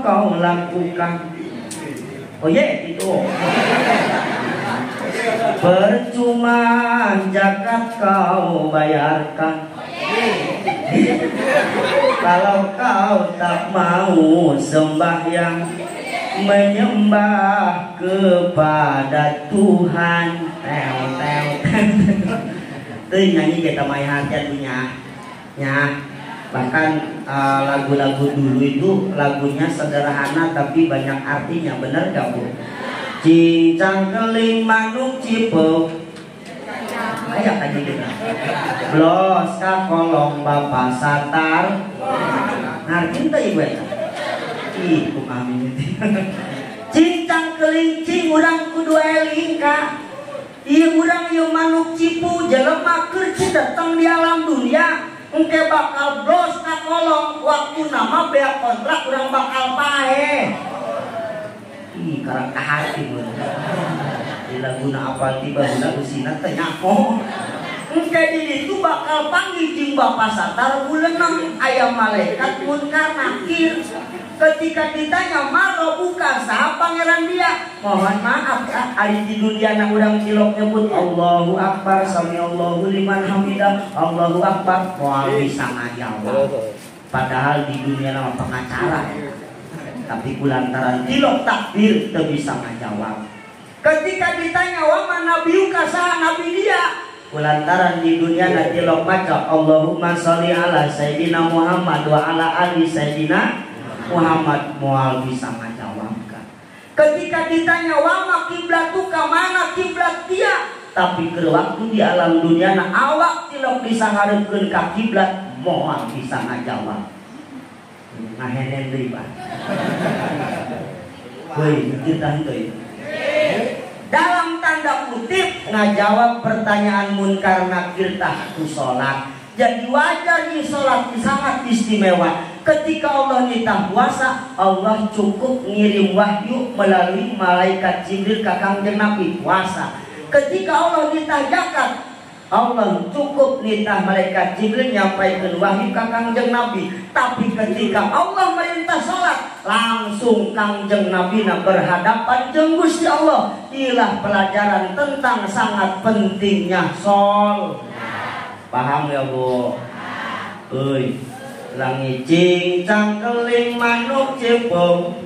kau lakukan. Oh ye, itu. Percuma zakat kau bayarkan. Kalau kau tak mau sembahyang menyembah kepada Tuhan. Tuh nyanyi kita main hatinya. Bahkan lagu-lagu dulu itu lagunya sederhana tapi banyak artinya, bener gak Bu? Cincang keling manuk cipeu ayak aja gitu. Blos ka kolong bapak satar. Ngartin teh ibu eta. Ih, kumaha itu. Cincang keling cing urang kudu eling ka. Ieu urang ieu manuk cipu jelema keur datang di alam dunia. Engke bakal blos ka kolong waktu nama bea kontrak urang bakal pae. Ih, karang kahati mun. Di laguna apa tiba budak usina teh nyako. Engke di ditu bakal panggil jeung Bapa Satar buleunang aya malaikat munkar nakir. Ketika ditanya maro buka saha pangeran dia, mohon maaf Kak, ari di dunia na urang cilok nyebut Allahu Akbar, samiallahu liman hamidah, Allahu Akbar, moal bisa ngajawab. Padahal di dunia nama pengacara ya. Tapi kulantaran cilok takbir teu bisa ngajawab. Ketika ditanya wa man nabiyuka saha nabi dia, kulantaran di dunia na cilok maca Allahumma sholli ala sayyidina Muhammad wa ala ali sayyidina Muhammad, moal bisa ngajawabkan. Ketika ditanya wama kiblatuka mana kiblat dia, tapi ke waktu di alam dunia na awak tilok bisa ngarepkeun ka kiblat, moal bisa ngajawab. Ngahenen deui Pak. Woi, kita henteu. Dalam tanda kutip ngajawab pertanyaan munkar nakir tah ku salat. Jadi wajar di sholat sangat istimewa. Ketika Allah nitah puasa, Allah cukup ngirim wahyu melalui malaikat Jibril ka Kangjeng Nabi puasa. Ketika Allah nitah zakat, Allah cukup nitah malaikat Jibril nyampaikan wahyu ka Kangjeng Nabi. Tapi ketika Allah merintah sholat, langsung Kangjeng Nabi berhadapan jeung Gusti Allah. Inilah pelajaran tentang sangat pentingnya sholat. Paham ya Bu? Euy, langi cincang keling manuk cepung.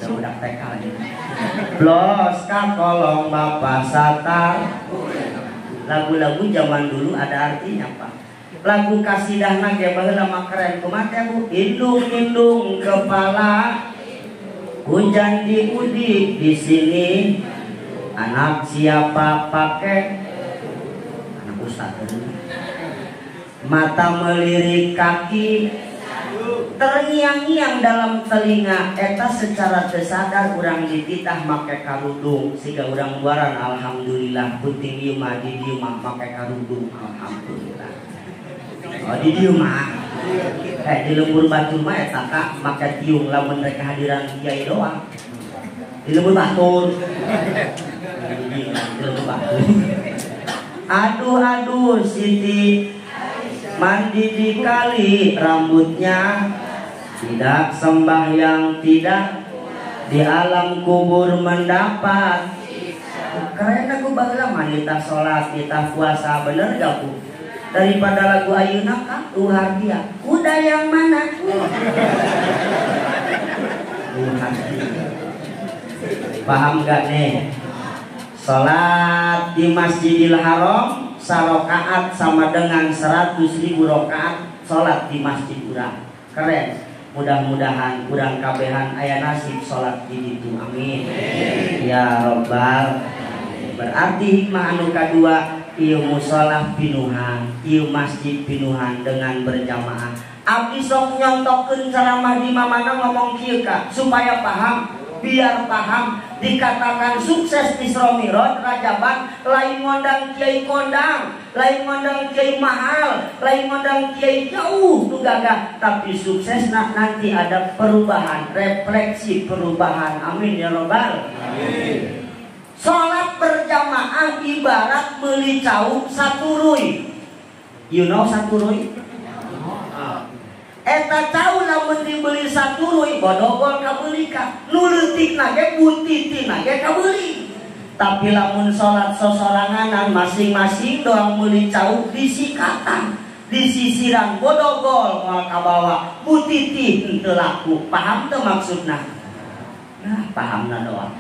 Udah TK lagi. Blos ka kolong bapak satar. Lagu-lagu zaman dulu ada artinya Pak. Lagu kasidahna ge baheula mah keren kumaha teh Bu? Indung-indung kepala. Hujan di udik di sini. Anak siapa pakai mata melirik kaki terngiang-ngiang dalam telinga eta secara tersadar urang dititah make karudung siga urang buaran alhamdulillah penting ieu mah di dieu mah make karudung alhamdulillah. Oh di dieu mah di lembur batur mah eta Kak make tiung lamun rek kehadiran kiai doang. Di lembur batur. Di lembur batur. Aduh Siti mandi di kali rambutnya tidak sembahyang tidak di alam kubur mendapat. Keren aku baheula mah kita sholat kita puasa bener gak Bu? Daripada lagu ayeuna Kak luar dia kuda yang mana? Paham gak nih? Salat di Masjidil Haram sarokaat sama dengan 100.000 rakaat salat di masjid urang. Keren. Mudah-mudahan urang kabehan aya nasib salat di ditu. Amin. Ya Rabbal. Berarti hikmah anu kadua ieu musholah pinuhan, ieu masjid pinuhan dengan berjamaah. Abdi sok nyontokeun ceramah di mamana ngomong kieu Kak supaya paham. Biar paham dikatakan sukses Isra Mi'raj Rajaban lain ngondang kiai kondang, lain ngondang kiai mahal, lain ngondang kiai jauh tuh gagah, tapi sukses nanti ada perubahan, refleksi perubahan. Amin ya Rabbal. Amin. Salat berjamaah ibarat meuli cauk satu rui. You know satu rui? Eta tahu lamun dibeli satuluy bodogol kabeli ka. Nu leutikna ge butitina ge kabeli. Tapi lamun salat sosoranganan masing-masing doang meuli cau disikatan, disisiran bodogol moal kabawa butiti henteu laku. Paham teu maksudna? Nah, pahamna doang.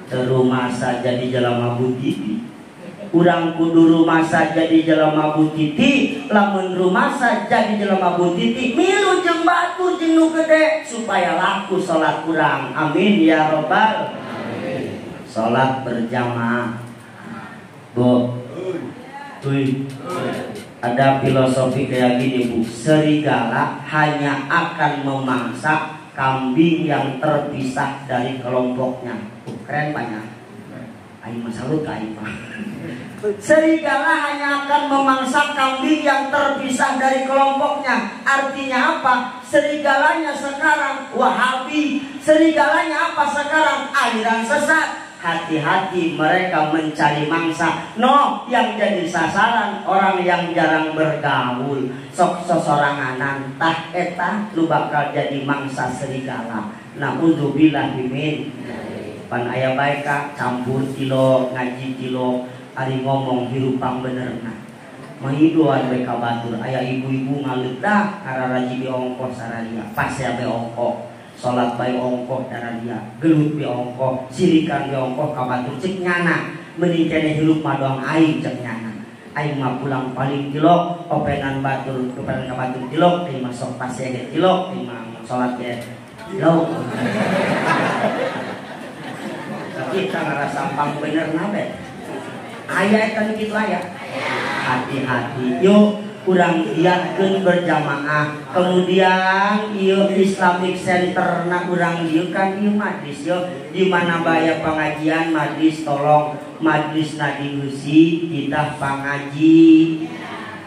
Teu rumasa jadi jelema butiti. Urang kudu rumasa jadi jelema butiti, lamun rumasa jadi jelema butiti milu jeung batu jeung nu gede supaya laku salat urang. Amin ya robbal alamin. Salat berjamaah. Bu. Ada filosofi kayak gini, Bu. Serigala hanya akan memangsa kambing yang terpisah dari kelompoknya. Keren banyak. Aing mah salut ka aing mah. Serigala hanya akan memangsa kambing yang terpisah dari kelompoknya. Artinya apa? Serigalanya sekarang Wahabi. Serigalanya apa sekarang? Aliran sesat. Hati-hati mereka mencari mangsa. No, yang jadi sasaran orang yang jarang bergaul. Sok sosoranganan tah eta lu bakal jadi mangsa serigala. Naudzubillah min. Pan aya bae ka campur kilo ngaji kilo ari ngomong hirupang benerna. Mahiduan we ka batur aya ibu-ibu ngaleutah kararaji di ongkoh sararia. Pas ya be ongkoh. Salat bae ongkoh dararia. Gelut be ongkoh, sirikan be ongkoh ka batur cek nyana. Meuning keneh hirup mah doang aing cek nyana. Aing mah pulang paling kilok, openan batur kepenan ka batur kilok, aing mah sok pas ya ge kilok, aing mah salat ge kilok. Kita ngerasa pang bener nabe ayah kan gitu ayah. Hati-hati yuk kurang diakeun berjamaah. Kemudian ieu Islamic Center na kurang dieu kan ieu majlis yo di mana baya pengajian majlis tolong majlis na diusi kita pangaji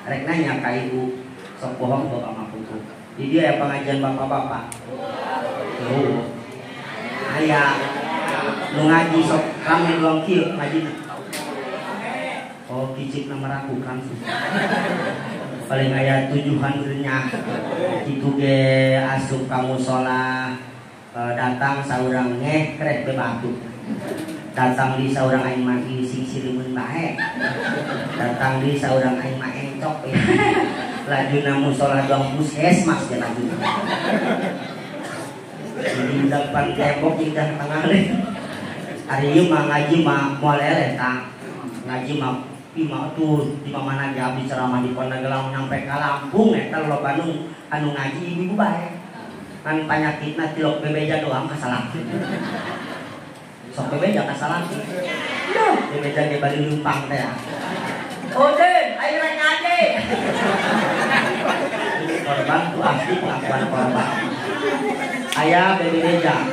rek nanya ka ibu sok bohong tuh sama putu di dia ya pengajian bapak-bapak tuh ayah nu ngaji sok rame doang kieu ngajina. Oh kicik na meragukan paling aya tujuan geurnya kitu ge asup ka mushola datang saurang ngeh krek be batu. Datang di saurang aing mah sing sirimun bae. Datang di saurang aing mah encok. Lajuna mushola doang puskesmas ge lajuna. Di depan tembok indah tengah le. Ari ieu mah ngaji mah moal eta. Ngaji mah imah tuh di mana ge abdi ceramah di Ponegala nyampe ka Lampung eta lo Bandung anu ngaji ibu bae. Kan panyakitna tilok bebeja doang kasalaki. Sok bebeja kasalaki. Duh, bebeja ge bari lumpang teh. Oh Den, ayo rek ngaji. Korban tuh asli pengakuan korban. Aya bebeja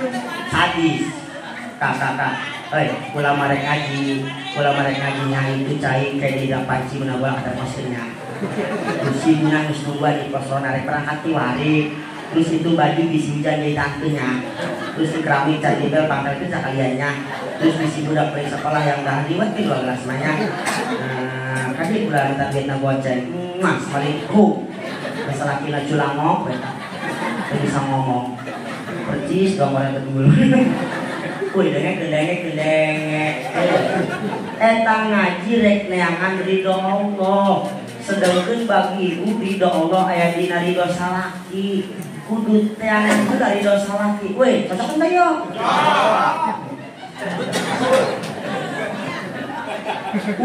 sadis. Kakak. Kula marek ngaji nyai itu cai kayak di panci menabrak ada mesinnya. Terus simna geus nungguan di pos arek perangkat tiwari. Terus itu baju bisi hujan jadi tantenya. Terus di keramik cari bel pangkal itu sakaliannya. Terus bisi budak dari sekolah yang dah liwat di 12 nanya. Kadi bulan targetna goceng. Mas baliku. Masalah kila culangok eta. Teu bisa ngomong. Percis dong orang kedua. Wih dengek eta ngaji rek neangan ridho Allah. Sedangkeun bagi ibu ridho Allah aya dina ridho salaki. Kudu teangan ku dari ridho salaki. Weh, cocok teh yo.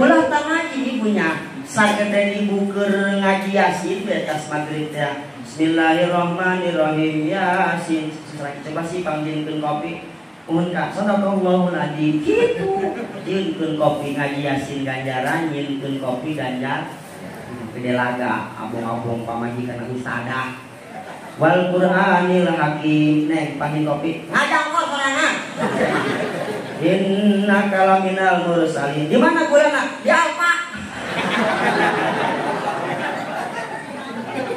Ulah tah ngaji ibunya. Sagede ibu keur ngaji Yasin di atas magrib teh. Bismillahirrahmanirrahim Yasin. Coba sih panggilkeun kopi. Mun ka sadaqallahul adzim kitu. Nyieunkeun kopi ngaji Yasin ganjaran, nyieunkeun kopi ganjar. Gede laga abong-abong pamajikan ustadah. Wal Qur'anil Hakim. Neng panggil kopi. Ngajak kok sorangan. Innaka laminal mursalin. Di mana gulana? Di Alfa.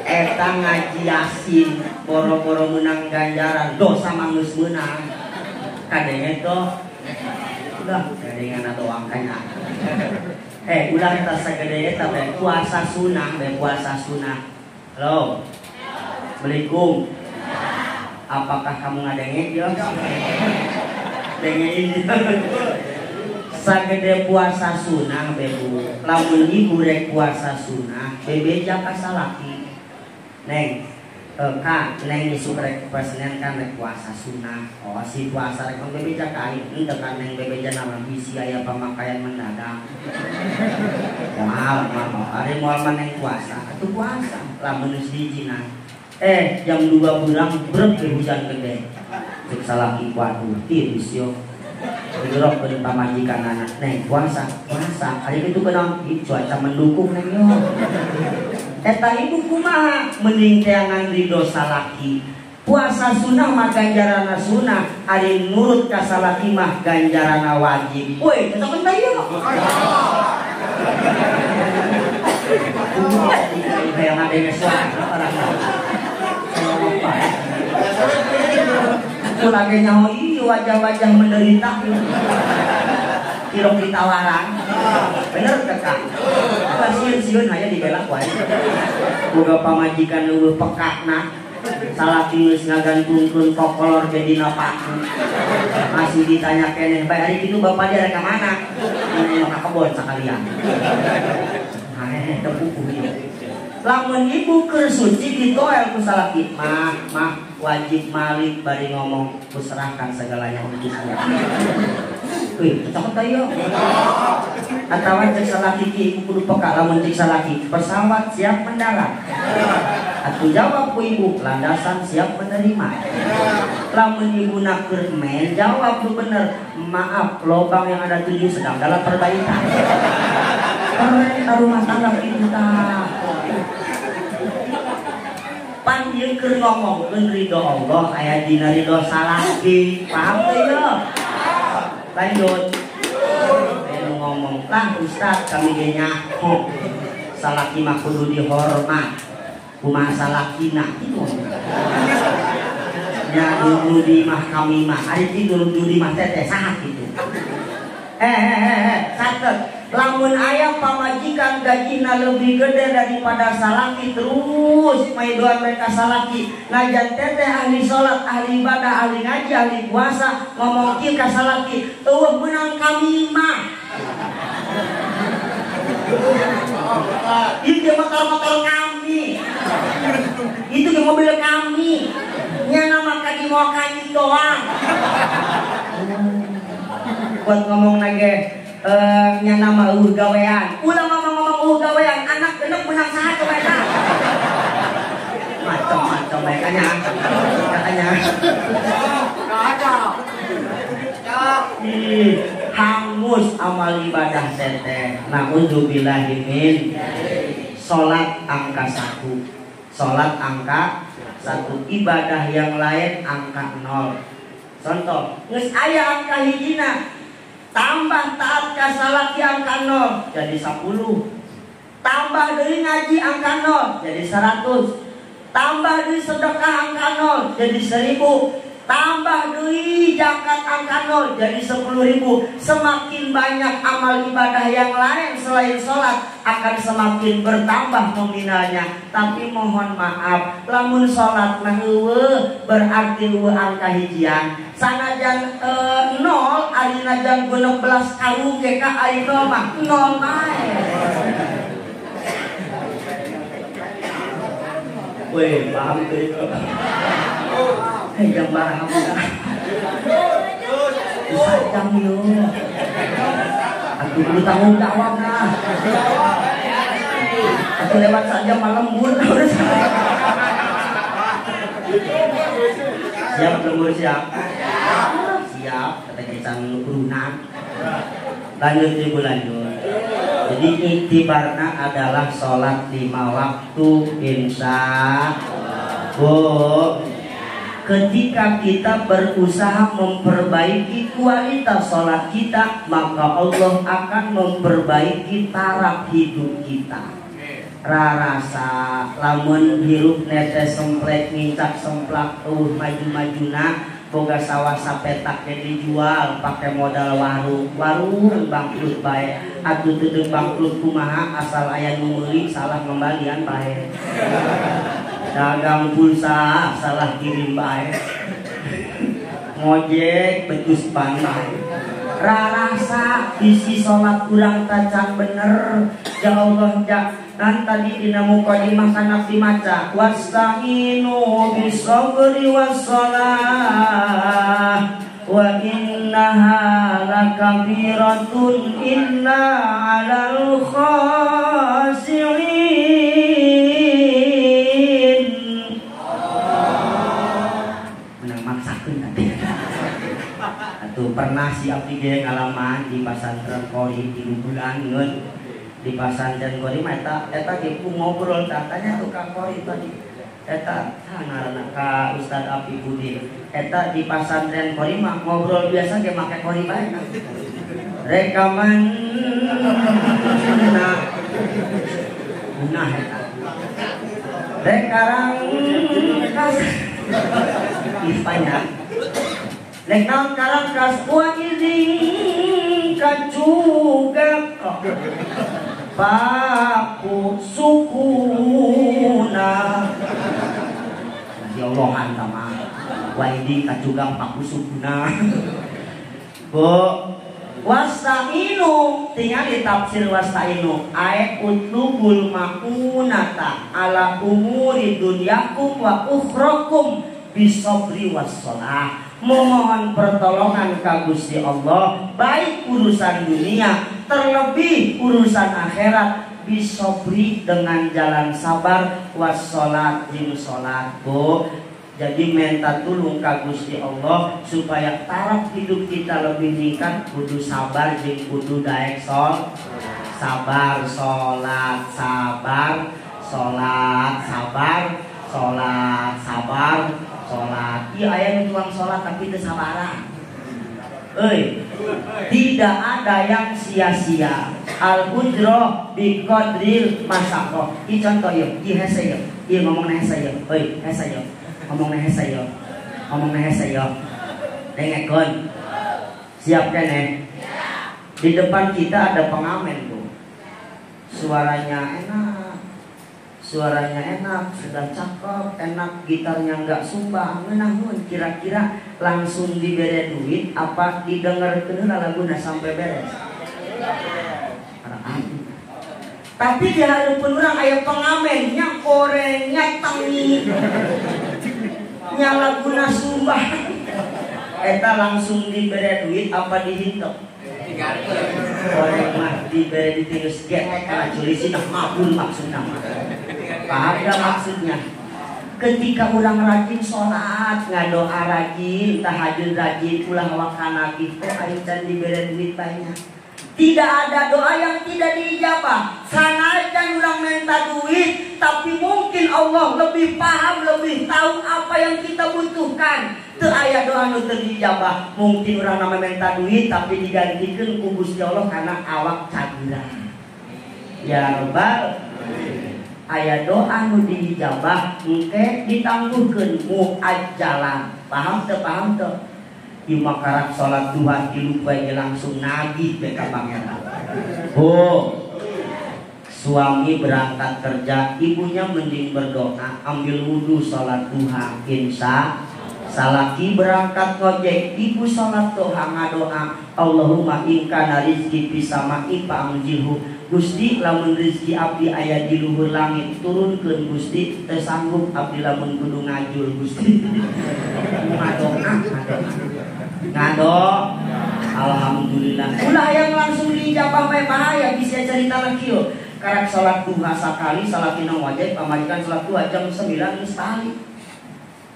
Eta ngaji Yasin boro-boro menang ganjaran, dosa mah geus meunang. Kadenge toh udah kadengan atau angkanya ulah kita sagede eta teh puasa sunah. Halo Assalamualaikum. Apakah kamu ngadengek ya? Dengein. Sagede puasa sunnah bebu. Lamun ibu rek puasa sunnah, bebeja kasalaki. Neng, kak, neng isuk rek presenen kan rek puasa sunnah. Oh si puasa rek bebeja kain. Ini tekan neng bebeja nama bisi aya pemakaian mendadak. Mal. Ari moal maneng puasa. Atuh puasa. Lamun geus dijina. Jam 2 burang brek hujan gede. Cek salaki kuatu tiris yo. Digerok ke pamajikan anak neng puasa hari itu kenal cuaca mendukung neng yo. Eta ibu kumaha mending teangan ridho salaki puasa sunnah mah ganjarana sunnah ari nurut ka salaki mah ganjarana wajib. Woi eta kan yo. Kayak ada yang orang aku lagi nyawa ini wajah-wajah menderita kirong ditawaran bener kakak siun-siun hanya dibelak wae boga pamajikan leuwih pekakna salah geus ngagantungkeun kokolor ke dina paku masih ditanya keneh bae ari kitu bapak dia rek ka mana ini ka kebon sakalian tepuku ieu lamun ibu keur suci ditoel ku salaki mah wajib malik bari ngomong kuserahkan segalanya untuk saya. Wih, cocok tayo. Atawa cek salaki ki ibu kudu peka lamun cek salaki pesawat siap mendarat. Atuh jawab ku ibu landasan siap menerima. Lamun ibu nak keur men jawab ku bener maaf lobang yang ada 7 sedang dalam perbaikan. Perintah rumah tangga kita. Pan ieu keur ngomongkeun ridho Allah aya dina ridho salaki. Paham teu ya? Lanjut. Anu ngomong lah Ustaz kami ge nyaho. Salaki mah kudu dihormat. Kumaha salakina kitu. Ya dulu di mah kami mah ari dulu di mah teh saha kitu. Catet. Lamun ayam pamajikan gajina lebih gede daripada salaki terus maidoan mereka salaki ngajan teteh ahli sholat ahli ibadah ahli ngaji ahli puasa ngomong kieu ka salaki eueuh menang kami mah itu motor-motor kami itu ke mobil kami nya nama kaki mau kaki doang buat ngomong lagi nya nama gawean ulah ngomong gawean anak genep menang saha coba eta macam-macam katanya hangus amal ibadah teteh naudzubillahi min salat angka 1 salat angka 1 ibadah yang lain angka 0 contoh geus aya angka hijina tambah taat ka salaki angka 0 jadi 10 tambah deui ngaji angka 0 jadi 100 tambah deui sedekah angka 0 jadi 1000 tambah deui zakat angka 0 jadi 10.000 semakin banyak amal ibadah yang lain selain sholat akan semakin bertambah nominalnya tapi mohon maaf lamun sholat mah eueuh berarti eueuh angka hijian sanajan 0 ari najan 16 karuge ka ari 0 mah 0 bae. Weh, paham teh. Jam barang apa dah? Jam yo. Aku perlu tanggung jawab nah. Aku lewat saja malam lembur. Siap lembur siap. Siap kata kita nurunan. Lanjut ibu lanjut. Jadi iktibarna adalah sholat 5 waktu insya Allah. Ketika kita berusaha memperbaiki kualitas sholat kita, maka Allah akan memperbaiki taraf hidup kita. Rarasa lamun hirup netes semplek mincak semplak maju-majuna boga sawah sapetak yang dijual pakai modal warung bangkrut bae atuh teu bangkrut kumaha asal aya nu meuli salah ngembalian bae dagang pulsa salah kirim bae ngojek becus pantai rarasa isi sholat kurang tacan bener ya Allah ya dan tadi dina mukadimah kana dimaca wasta'inu bisabri wassalah wa innaha lakabiratun illa 'alal khashi'in. Menang maksakeun tadi. Atuh pernah si abdi ge ngalaman di pasantren Qori 3 bulan ngeun di pasantren Qori mah eta ge ngobrol katanya tuh ka Qori tadi. Eta ngaranna ka Ustaz Api Budi. Eta di pasantren Qori mah ngobrol biasa ge make Qori bae. Rekaman nah eta. Rekarang kas Ispanya. Lek naon karang kas wa izin kacuga paku sukuna ya Allahan sama waidi kacugang paku sukuna bu wasta'inu tinggal ditafsir wasta'inu ayat utlubul ma'unata ala umuri dunyakum wa ukhrakum bisabri wassalah memohon pertolongan ka Gusti Allah baik urusan dunia terlebih urusan akhirat bisobri dengan jalan sabar wassalat jeung salat bu jadi minta tulung ka Gusti Allah supaya taraf hidup kita lebih meningkat kudu sabar jeung kudu daek sabar salat sabar salat sabar salat sabar salat ieu aya nu tukang salat tapi teu sabaran tidak ada yang sia-sia. Al-ujroh biqadril masaqah. Ieu contoh yeuh, ieu hese yeuh. Ieu ngomongna hese yeuh. Hese yeuh. Ngomongna hese yeuh. Ngomongna hese yeuh. Dengekeun. Siap keneh? Di depan kita ada pengamen tuh. Suaranya enak. Suaranya enak, sudah cakep, enak, gitarnya nggak sumbang, namun kira-kira langsung diberi duit apa didengarkeun laguna sampai beres? Tapi di hareupeun urang aya pengamennya korengnya tangi, nya laguna sumbang, eta langsung diberi duit apa dihintep? Koreng mah diberi ditingus ge, karena julisina mabul maksudna mah. Paham gak maksudnya? Ketika orang rajin sholat, ngadoa rajin, tahajud rajin, ulah wakana gitu, ayo can diberi duit banyak. Tidak ada doa yang tidak diijabah. Sanajan orang minta duit, tapi mungkin Allah lebih paham, lebih tahu apa yang kita butuhkan. Teu aya doa nu teu diijabah. Mungkin orang nama minta duit, tapi digantikeun ku Gusti Allah karena awak cagiran. Ya Rabbal aya doa nu diijabah engke ditangguhkeun muajjalan. Paham teu paham teu? Ieu makarak salat duha 3 bae langsung nagih teh ka pangeran. Suami berangkat kerja, ibunya mending berdoa, ambil wudu salat duha insya. Salaki berangkat ngojek, ibu salat doa ngadoa, Allahumma in kana rizqi fis sama'i fa'amjilhu. Gusti lamun rezeki abdi aya di luhur langit turunkeun Gusti teu sanggup abdi lamun kudu ngajul Gusti. Ngado alhamdulillah. Ulah yang langsung dijabah bae bahaya bisa cerita lagi yo. Karek salat duha sakali salakina wajib pamajikan salat duha jam 9 geus tali.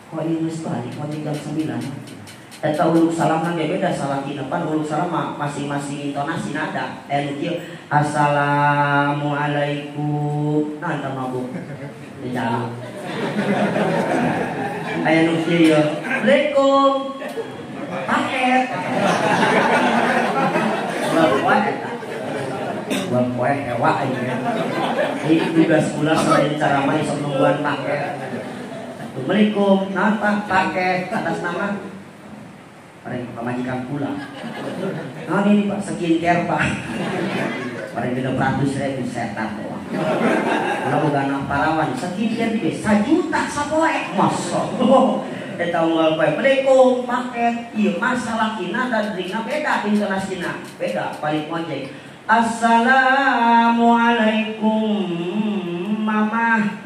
Kok ieu geus tali wajib jam 9. Eta uluk salam nang beda salakina pan uluk salam masing-masing intonasi nada. Kieu assalamualaikum. Nah, ta mabuk. Di jalan. Aya nu kieu yo. Waalaikum. Paket. Buat poe hewa aja. Ini tugas pula selain cara main sok nungguan paket. Assalamualaikum. Nah, paket atas nama paling pamajikan pula. Nah ini Pak skincare Pak. Paling 300.000 setan doang. Kalau udah anak parawan sekian dia 1 juta sapoe masa eta unggal poe beli paket ieu masalah kina dan dina beda intonasina beda balik ojek. Assalamualaikum mama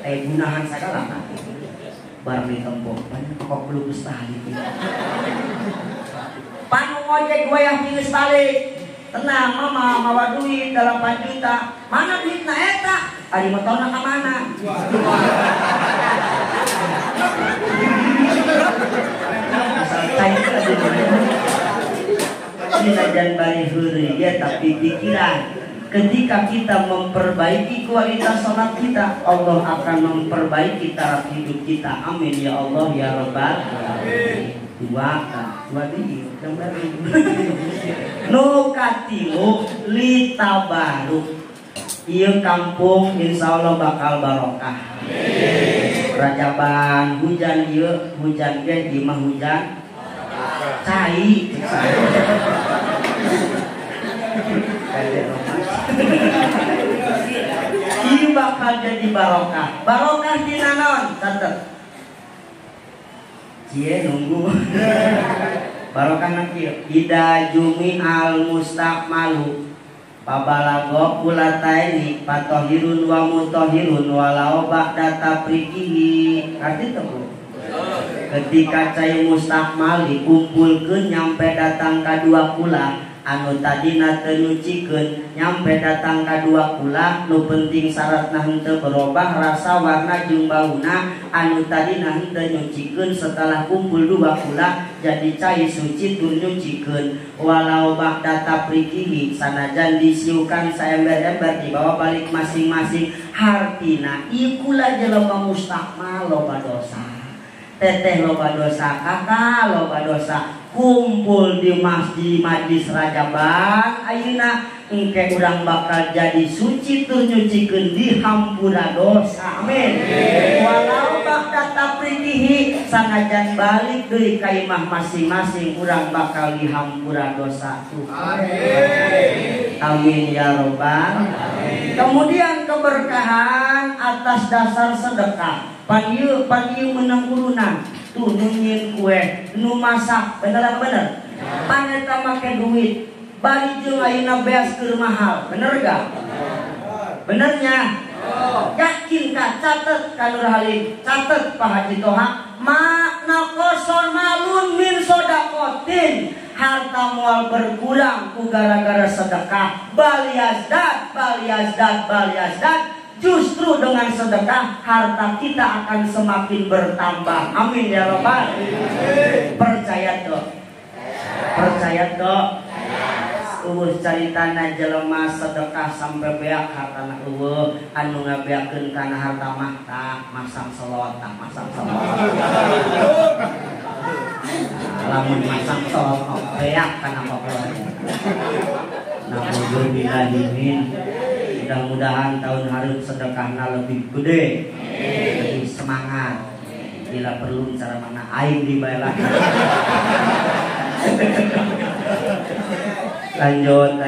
gunahan segala kan barang ditempok banyak kok belum bestali panu ojek goyah geus balik tenang mama mawa duit 8 juta mana duitna eta ari motorna ka mana asal cair kita jangan bari heureuy ya tapi pikiran ketika kita memperbaiki kualitas sholat kita Allah akan memperbaiki taraf hidup kita amin ya Allah ya Rabbal alamin. Dua di nu katilu litabaruk ieu kampung insyaallah bakal barokah Rajaban hujan ieu hujan ge di mah hujan cai ieu bakal jadi barokah barokah dina naon catet cie nunggu barokah nanti ida jumi al mustaqmalu babalago kulataini patohirun wa mutohirun walau ba'da taprikihi arti tebu ketika cai mustaqmal dikumpulkeun nyampe datang ka 2 kula anu tadina teu nyucikeun nyampe datang ka 2 kula nu penting syaratna henteu berubah rasa warna jeung bauna anu tadina henteu nyucikeun setelah kumpul 2 kula jadi cai suci tur nyucikeun walau ba'da taprikihi sanajan disiukan saember-ember dibawa balik masing-masing hartina ieu kula jelema mustaqmal loba dosa teteh loba dosa kakak loba dosa kumpul di masjid majlis Rajaban ayeuna engke urang bakal jadi suci tur nyucikeun di hampura dosa amin walau ba'da taprikihi sanajan balik deui ka imah masing-masing urang bakal di hampura dosa tuh amin amin ya Rabbal alamin. Kemudian keberkahan atas dasar sedekah pan ieu menang urunan tuh nunyin kue nu masak bener apa bener pan eta make duit bari jeung ayeuna beas keur mahal bener gak benernya yakin ka catet ka Nur Halim catet Pak Haji Toha makna koson malun min sodakotin harta moal berkurang ku gara-gara sedekah baliasdat justru dengan sedekah harta kita akan semakin bertambah amin ya Rabbal percaya dok caritana jelema sedekah sampai beak hartana anu ngabeakeun kana harta mah masang selot lamun masang selot beak kana pokoknya naudzubillahimin. Mudah-mudahan tahun hareum sedekahna lebih gede, lebih semangat. Bila perlu cara mana aing dibayar. Lanjut.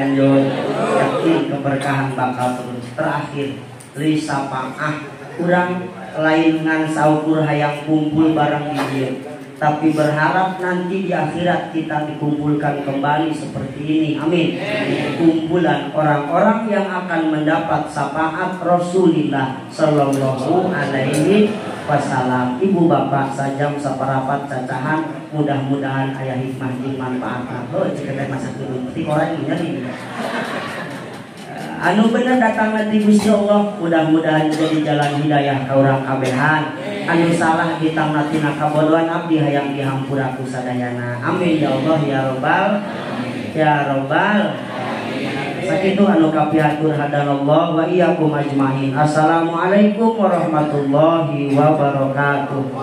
Yakin keberkahan bakal terus. Terakhir, Lisa pangah kurang lain ngan saukur hayang kumpul bareng di dieu. Tapi berharap nanti di akhirat kita dikumpulkan kembali seperti ini. Amin. Kumpulan orang-orang yang akan mendapat syafaat Rasulullah Sallallahu Alaihi Wasallam. Ibu bapak sajam saparapat cacahan. Mudah-mudahan ayah hikmah jeung manfaat. Jika teh masa turun ti orang ini. Anu bener datang nanti Gusti Allah mudah-mudahan jadi jalan hidayah ka urang kabehan. Anu salah ditangnatina kabodohan abdi hayang dihampura ku sadayana. Amin ya Allah ya Rabbal ya Rabbal. Sakitu anu kapiatur hadanallah wa iyyakum ajmain. Assalamualaikum warahmatullahi wabarakatuh.